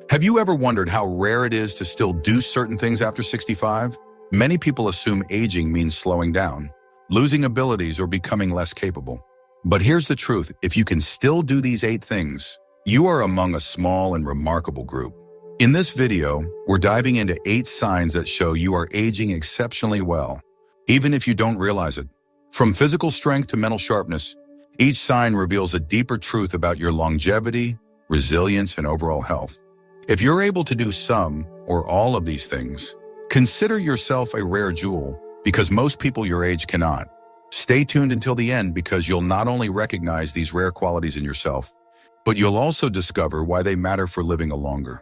Have you ever wondered how rare it is to still do certain things after 65? Many people assume aging means slowing down, losing abilities, or becoming less capable. But here's the truth: if you can still do these 8 things, you are among a small and remarkable group. In this video, we're diving into 8 signs that show you are aging exceptionally well, even if you don't realize it. From physical strength to mental sharpness, each sign reveals a deeper truth about your longevity, resilience, and overall health. If you're able to do some or all of these things, consider yourself a rare jewel, because most people your age cannot. Stay tuned until the end, because you'll not only recognize these rare qualities in yourself, but you'll also discover why they matter for living a longer,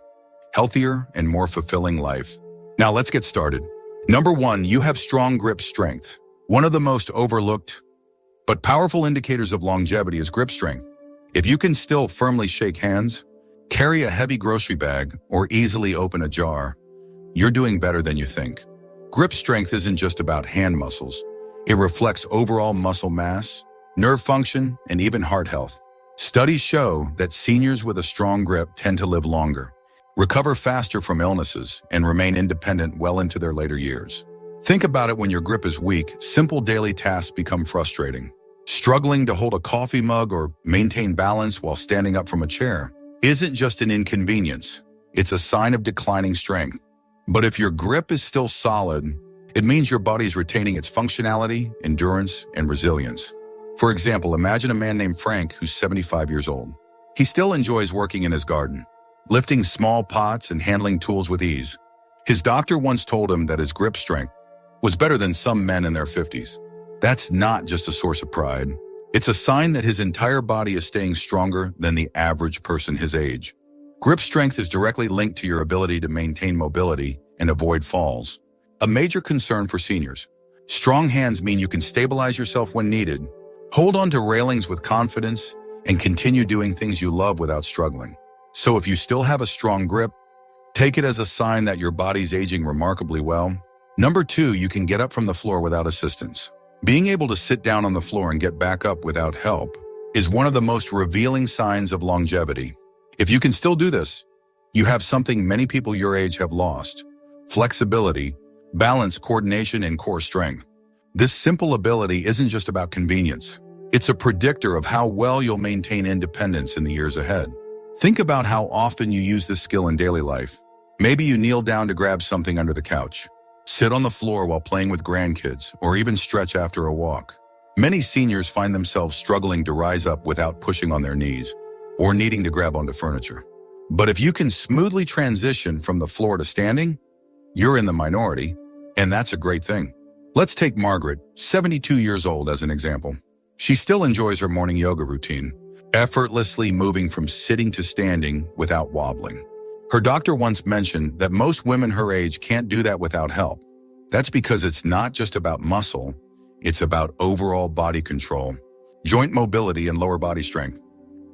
healthier, and more fulfilling life. Now let's get started. Number 1, you have strong grip strength. One of the most overlooked but powerful indicators of longevity is grip strength. If you can still firmly shake hands, carry a heavy grocery bag, or easily open a jar, you're doing better than you think. Grip strength isn't just about hand muscles. It reflects overall muscle mass, nerve function, and even heart health. Studies show that seniors with a strong grip tend to live longer, recover faster from illnesses, and remain independent well into their later years. Think about it: when your grip is weak, simple daily tasks become frustrating. Struggling to hold a coffee mug or maintain balance while standing up from a chair isn't just an inconvenience, it's a sign of declining strength. But if your grip is still solid, it means your body is retaining its functionality, endurance, and resilience. For example, imagine a man named Frank who's 75 years old. He still enjoys working in his garden, lifting small pots and handling tools with ease. His doctor once told him that his grip strength was better than some men in their 50s. That's not just a source of pride. It's a sign that his entire body is staying stronger than the average person his age. Grip strength is directly linked to your ability to maintain mobility and avoid falls, a major concern for seniors. Strong hands mean you can stabilize yourself when needed, hold on to railings with confidence, and continue doing things you love without struggling. So if you still have a strong grip, take it as a sign that your body's aging remarkably well. Number 2, you can get up from the floor without assistance. Being able to sit down on the floor and get back up without help is one of the most revealing signs of longevity. If you can still do this, you have something many people your age have lost: flexibility, balance, coordination, and core strength. This simple ability isn't just about convenience. It's a predictor of how well you'll maintain independence in the years ahead. Think about how often you use this skill in daily life. Maybe you kneel down to grab something under the couch, sit on the floor while playing with grandkids, or even stretch after a walk. Many seniors find themselves struggling to rise up without pushing on their knees or needing to grab onto furniture. But if you can smoothly transition from the floor to standing, you're in the minority, and that's a great thing. Let's take Margaret, 72 years old, as an example. She still enjoys her morning yoga routine, effortlessly moving from sitting to standing without wobbling. Her doctor once mentioned that most women her age can't do that without help. That's because it's not just about muscle, it's about overall body control, joint mobility, and lower body strength.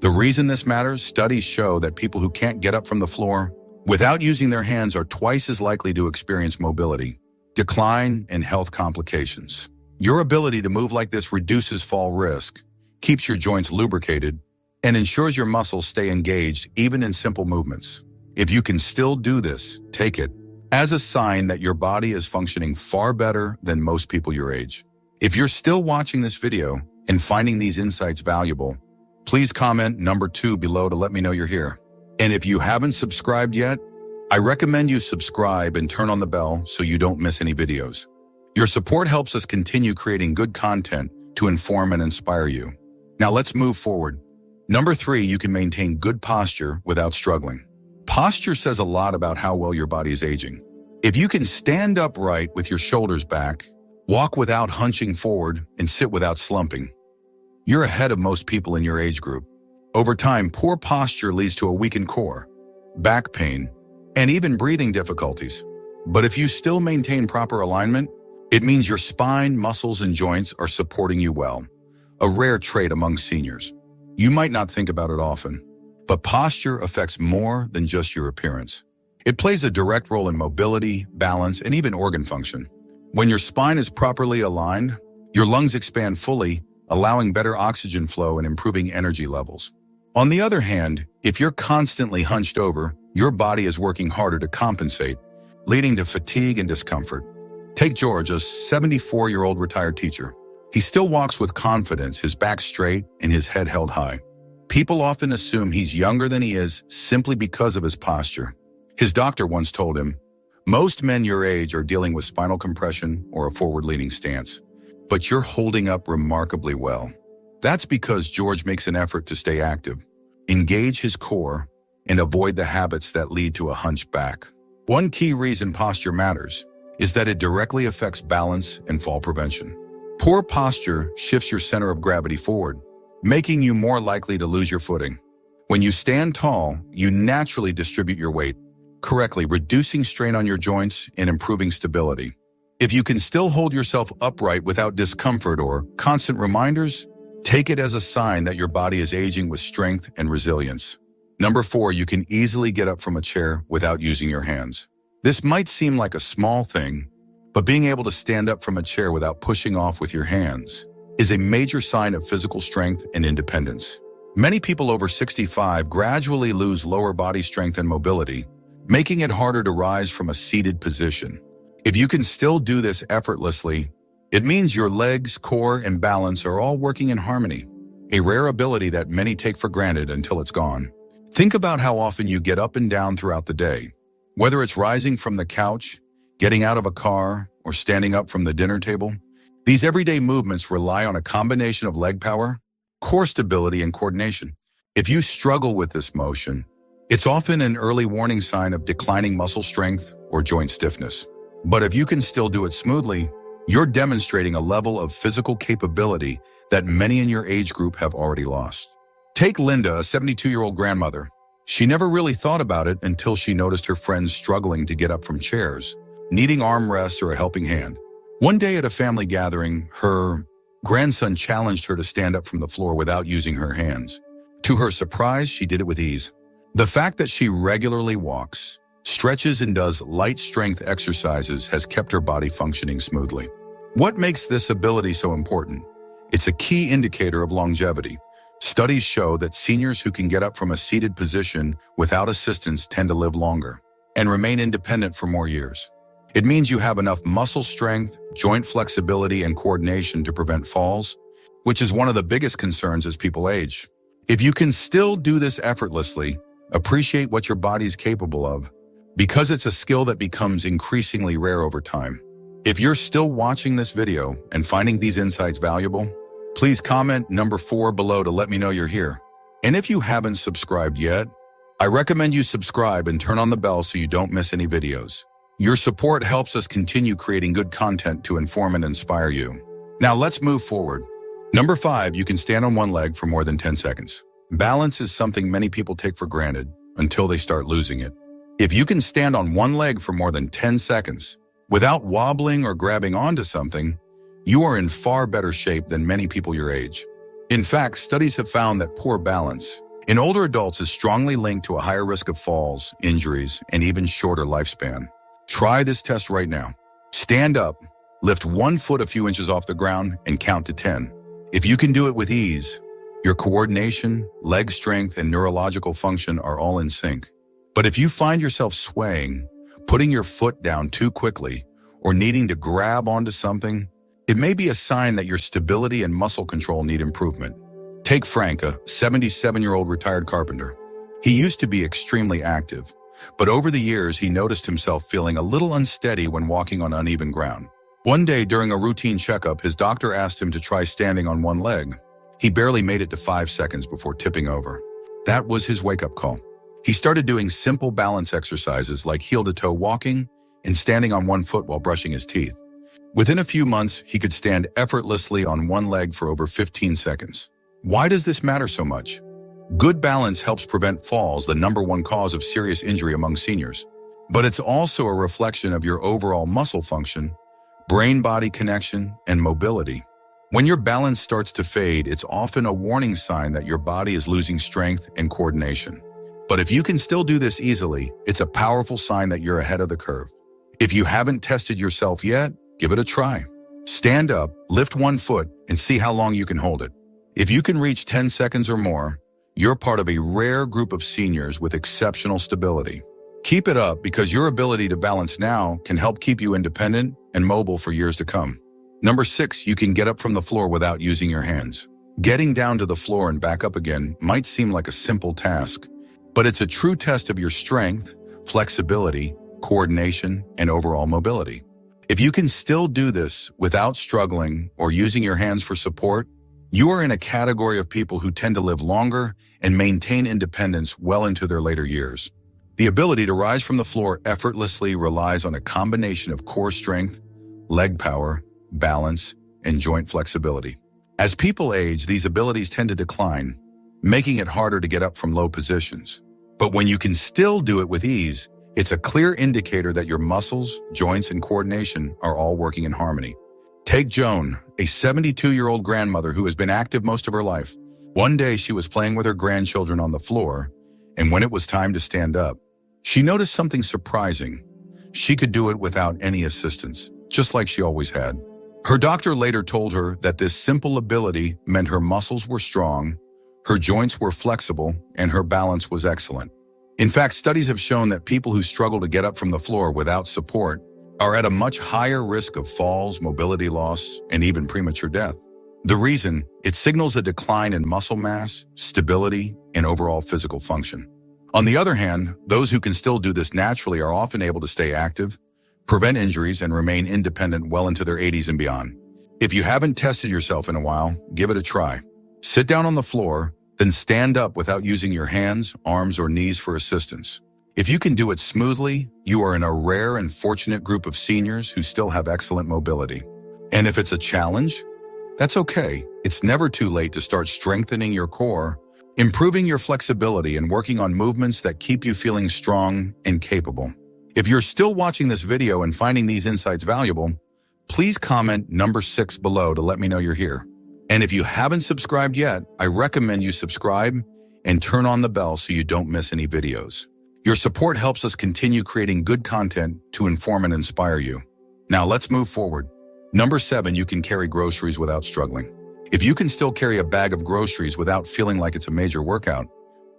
The reason this matters: studies show that people who can't get up from the floor without using their hands are twice as likely to experience mobility decline and health complications. Your ability to move like this reduces fall risk, keeps your joints lubricated, and ensures your muscles stay engaged even in simple movements. If you can still do this, take it as a sign that your body is functioning far better than most people your age. If you're still watching this video and finding these insights valuable, please comment number 2 below to let me know you're here. And if you haven't subscribed yet, I recommend you subscribe and turn on the bell so you don't miss any videos. Your support helps us continue creating good content to inform and inspire you. Now let's move forward. Number 3, you can maintain good posture without struggling. Posture says a lot about how well your body is aging. If you can stand upright with your shoulders back, walk without hunching forward, and sit without slumping, you're ahead of most people in your age group. Over time, poor posture leads to a weakened core, back pain, and even breathing difficulties. But if you still maintain proper alignment, it means your spine, muscles, and joints are supporting you well, a rare trait among seniors. You might not think about it often, but posture affects more than just your appearance. It plays a direct role in mobility, balance, and even organ function. When your spine is properly aligned, your lungs expand fully, allowing better oxygen flow and improving energy levels. On the other hand, if you're constantly hunched over, your body is working harder to compensate, leading to fatigue and discomfort. Take George, a 74-year-old retired teacher. He still walks with confidence, his back straight and his head held high. People often assume he's younger than he is simply because of his posture. His doctor once told him, "Most men your age are dealing with spinal compression or a forward-leaning stance, but you're holding up remarkably well." That's because George makes an effort to stay active, engage his core, and avoid the habits that lead to a hunched back. One key reason posture matters is that it directly affects balance and fall prevention. Poor posture shifts your center of gravity forward, making you more likely to lose your footing. When you stand tall, you naturally distribute your weight correctly, reducing strain on your joints and improving stability. If you can still hold yourself upright without discomfort or constant reminders, take it as a sign that your body is aging with strength and resilience. Number 4, you can easily get up from a chair without using your hands. This might seem like a small thing, but being able to stand up from a chair without pushing off with your hands is a major sign of physical strength and independence. Many people over 65 gradually lose lower body strength and mobility, making it harder to rise from a seated position. If you can still do this effortlessly, it means your legs, core, and balance are all working in harmony, a rare ability that many take for granted until it's gone. Think about how often you get up and down throughout the day. Whether it's rising from the couch, getting out of a car, or standing up from the dinner table, these everyday movements rely on a combination of leg power, core stability, and coordination. If you struggle with this motion, it's often an early warning sign of declining muscle strength or joint stiffness. But if you can still do it smoothly, you're demonstrating a level of physical capability that many in your age group have already lost. Take Linda, a 72-year-old grandmother. She never really thought about it until she noticed her friends struggling to get up from chairs, needing armrests or a helping hand. One day at a family gathering, her grandson challenged her to stand up from the floor without using her hands. To her surprise, she did it with ease. The fact that she regularly walks, stretches, and does light strength exercises has kept her body functioning smoothly. What makes this ability so important? It's a key indicator of longevity. Studies show that seniors who can get up from a seated position without assistance tend to live longer and remain independent for more years. It means you have enough muscle strength, joint flexibility, and coordination to prevent falls, which is one of the biggest concerns as people age. If you can still do this effortlessly, appreciate what your body is capable of, because it's a skill that becomes increasingly rare over time. If you're still watching this video and finding these insights valuable, please comment number 4 below to let me know you're here. And if you haven't subscribed yet, I recommend you subscribe and turn on the bell so you don't miss any videos. Your support helps us continue creating good content to inform and inspire you. Now let's move forward. Number 5, you can stand on one leg for more than 10 seconds. Balance is something many people take for granted until they start losing it. If you can stand on one leg for more than 10 seconds without wobbling or grabbing onto something, you are in far better shape than many people your age. In fact, studies have found that poor balance in older adults is strongly linked to a higher risk of falls, injuries, and even shorter lifespan. Try this test right now. Stand up, lift one foot a few inches off the ground, and count to 10. If you can do it with ease, your coordination, leg strength, and neurological function are all in sync. But if you find yourself swaying, putting your foot down too quickly, or needing to grab onto something, it may be a sign that your stability and muscle control need improvement. Take Frank, a 77-year-old retired carpenter. He used to be extremely active, but over the years he noticed himself feeling a little unsteady when walking on uneven ground. One day during a routine checkup, his doctor asked him to try standing on one leg. He barely made it to 5 seconds before tipping over. That was his wake-up call. He started doing simple balance exercises like heel-to-toe walking and standing on one foot while brushing his teeth. Within a few months, he could stand effortlessly on one leg for over 15 seconds. Why does this matter so much? Good balance helps prevent falls, the #1 cause of serious injury among seniors. But it's also a reflection of your overall muscle function, brain-body connection, and mobility. When your balance starts to fade, it's often a warning sign that your body is losing strength and coordination. But if you can still do this easily, it's a powerful sign that you're ahead of the curve. If you haven't tested yourself yet, give it a try. Stand up, lift one foot, and see how long you can hold it. If you can reach 10 seconds or more, You're part of a rare group of seniors with exceptional stability. Keep it up because your ability to balance now can help keep you independent and mobile for years to come. Number 6, you can get up from the floor without using your hands. Getting down to the floor and back up again might seem like a simple task, but it's a true test of your strength, flexibility, coordination, and overall mobility. If you can still do this without struggling or using your hands for support, you are in a category of people who tend to live longer and maintain independence well into their later years. The ability to rise from the floor effortlessly relies on a combination of core strength, leg power, balance, and joint flexibility. As people age, these abilities tend to decline, making it harder to get up from low positions. But when you can still do it with ease, it's a clear indicator that your muscles, joints, and coordination are all working in harmony. Take Joan, a 72-year-old grandmother who has been active most of her life. One day she was playing with her grandchildren on the floor, and when it was time to stand up, she noticed something surprising. She could do it without any assistance, just like she always had. Her doctor later told her that this simple ability meant her muscles were strong, her joints were flexible, and her balance was excellent. In fact, studies have shown that people who struggle to get up from the floor without support are at a much higher risk of falls, mobility loss, and even premature death. The reason? It signals a decline in muscle mass, stability, and overall physical function. On the other hand, those who can still do this naturally are often able to stay active, prevent injuries, and remain independent well into their 80s and beyond. If you haven't tested yourself in a while, give it a try. Sit down on the floor, then stand up without using your hands, arms, or knees for assistance. If you can do it smoothly, you are in a rare and fortunate group of seniors who still have excellent mobility. And if it's a challenge, that's okay. It's never too late to start strengthening your core, improving your flexibility, and working on movements that keep you feeling strong and capable. If you're still watching this video and finding these insights valuable, please comment number 6 below to let me know you're here. And if you haven't subscribed yet, I recommend you subscribe and turn on the bell so you don't miss any videos. Your support helps us continue creating good content to inform and inspire you. Now let's move forward. Number 7, you can carry groceries without struggling. If you can still carry a bag of groceries without feeling like it's a major workout,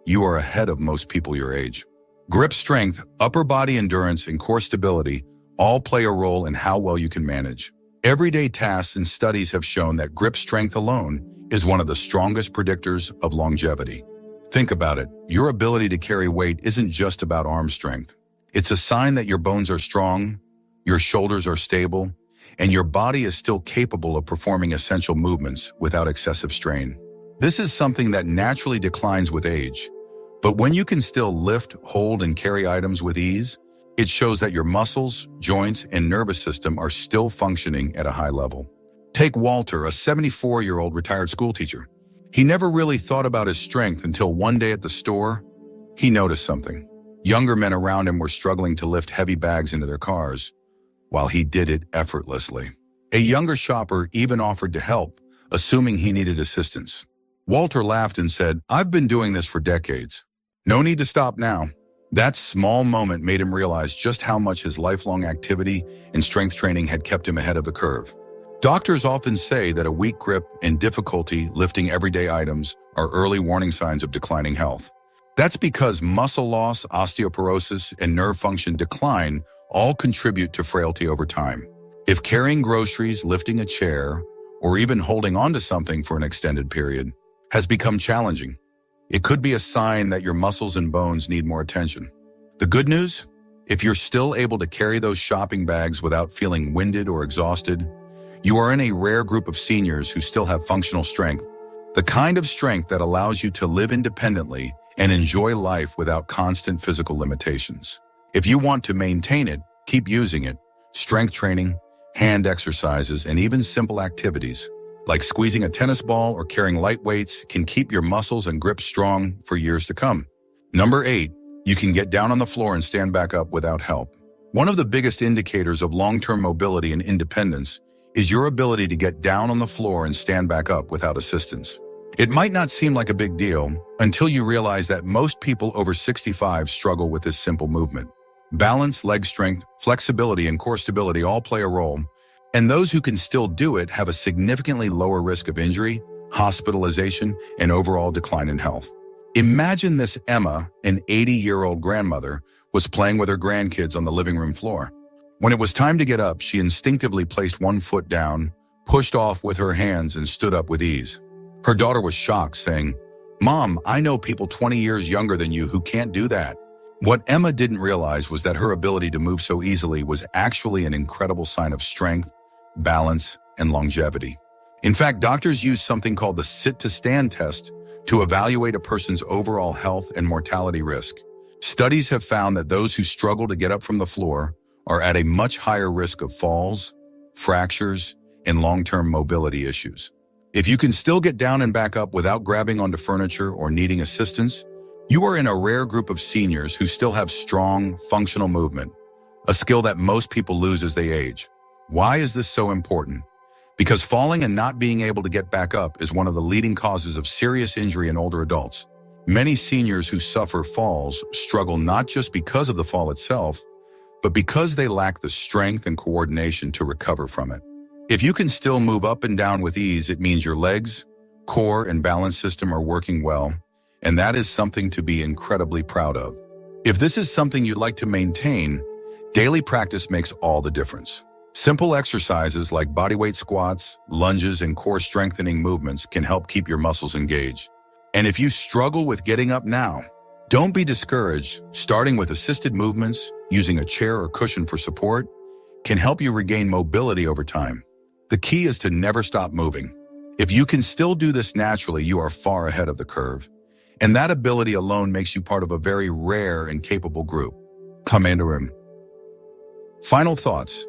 you are ahead of most people your age. Grip strength, upper body endurance, and core stability all play a role in how well you can manage. Everyday tasks and studies have shown that grip strength alone is one of the strongest predictors of longevity. Think about it. Your ability to carry weight isn't just about arm strength. It's a sign that your bones are strong, your shoulders are stable, and your body is still capable of performing essential movements without excessive strain. This is something that naturally declines with age. But when you can still lift, hold, and carry items with ease, it shows that your muscles, joints, and nervous system are still functioning at a high level. Take Walter, a 74-year-old retired schoolteacher. He never really thought about his strength until one day at the store, he noticed something. Younger men around him were struggling to lift heavy bags into their cars, while he did it effortlessly. A younger shopper even offered to help, assuming he needed assistance. Walter laughed and said, "I've been doing this for decades. No need to stop now." That small moment made him realize just how much his lifelong activity and strength training had kept him ahead of the curve. Doctors often say that a weak grip and difficulty lifting everyday items are early warning signs of declining health. That's because muscle loss, osteoporosis, and nerve function decline all contribute to frailty over time. If carrying groceries, lifting a chair, or even holding onto something for an extended period has become challenging, it could be a sign that your muscles and bones need more attention. The good news? If you're still able to carry those shopping bags without feeling winded or exhausted, you are in a rare group of seniors who still have functional strength, the kind of strength that allows you to live independently and enjoy life without constant physical limitations. If you want to maintain it, keep using it. Strength training, hand exercises, and even simple activities like squeezing a tennis ball or carrying light weights can keep your muscles and grip strong for years to come. Number 8, you can get down on the floor and stand back up without help. One of the biggest indicators of long-term mobility and independence is your ability to get down on the floor and stand back up without assistance. It might not seem like a big deal until you realize that most people over 65 struggle with this simple movement. Balance, leg strength, flexibility, and core stability all play a role, and those who can still do it have a significantly lower risk of injury, hospitalization, and overall decline in health. Imagine this: Emma, an 80-year-old grandmother, was playing with her grandkids on the living room floor. When it was time to get up, she instinctively placed one foot down, pushed off with her hands, and stood up with ease. Her daughter was shocked, saying, "Mom, I know people 20 years younger than you who can't do that." What Emma didn't realize was that her ability to move so easily was actually an incredible sign of strength, balance, and longevity. In fact, doctors use something called the sit-to-stand test to evaluate a person's overall health and mortality risk. Studies have found that those who struggle to get up from the floor are at a much higher risk of falls, fractures, and long-term mobility issues. If you can still get down and back up without grabbing onto furniture or needing assistance, you are in a rare group of seniors who still have strong, functional movement, a skill that most people lose as they age. Why is this so important? Because falling and not being able to get back up is one of the leading causes of serious injury in older adults. Many seniors who suffer falls struggle not just because of the fall itself, but because they lack the strength and coordination to recover from it. If you can still move up and down with ease, it means your legs, core, and balance system are working well, and that is something to be incredibly proud of. If this is something you'd like to maintain, daily practice makes all the difference. Simple exercises like bodyweight squats, lunges, and core strengthening movements can help keep your muscles engaged. And if you struggle with getting up now, don't be discouraged. Starting with assisted movements, using a chair or cushion for support, can help you regain mobility over time. The key is to never stop moving. If you can still do this naturally, you are far ahead of the curve. And that ability alone makes you part of a very rare and capable group. Commanderim. Final thoughts.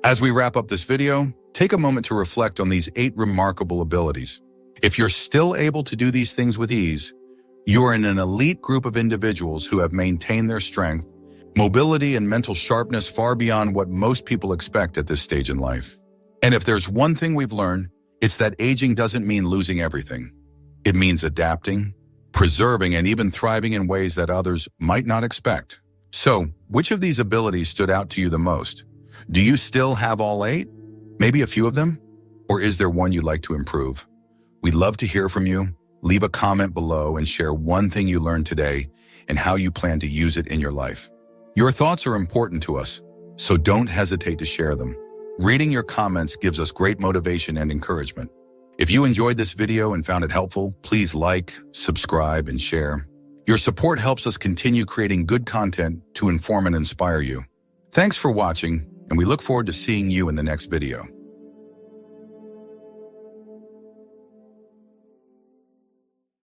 As we wrap up this video, take a moment to reflect on these 8 remarkable abilities. If you're still able to do these things with ease, you are in an elite group of individuals who have maintained their strength, mobility, and mental sharpness far beyond what most people expect at this stage in life. And if there's one thing we've learned, it's that aging doesn't mean losing everything. It means adapting, preserving, and even thriving in ways that others might not expect. So, which of these abilities stood out to you the most? Do you still have all 8? Maybe a few of them? Or is there one you'd like to improve? We'd love to hear from you. Leave a comment below and share one thing you learned today and how you plan to use it in your life. Your thoughts are important to us, so don't hesitate to share them. Reading your comments gives us great motivation and encouragement. If you enjoyed this video and found it helpful, please like, subscribe, and share. Your support helps us continue creating good content to inform and inspire you. Thanks for watching, and we look forward to seeing you in the next video.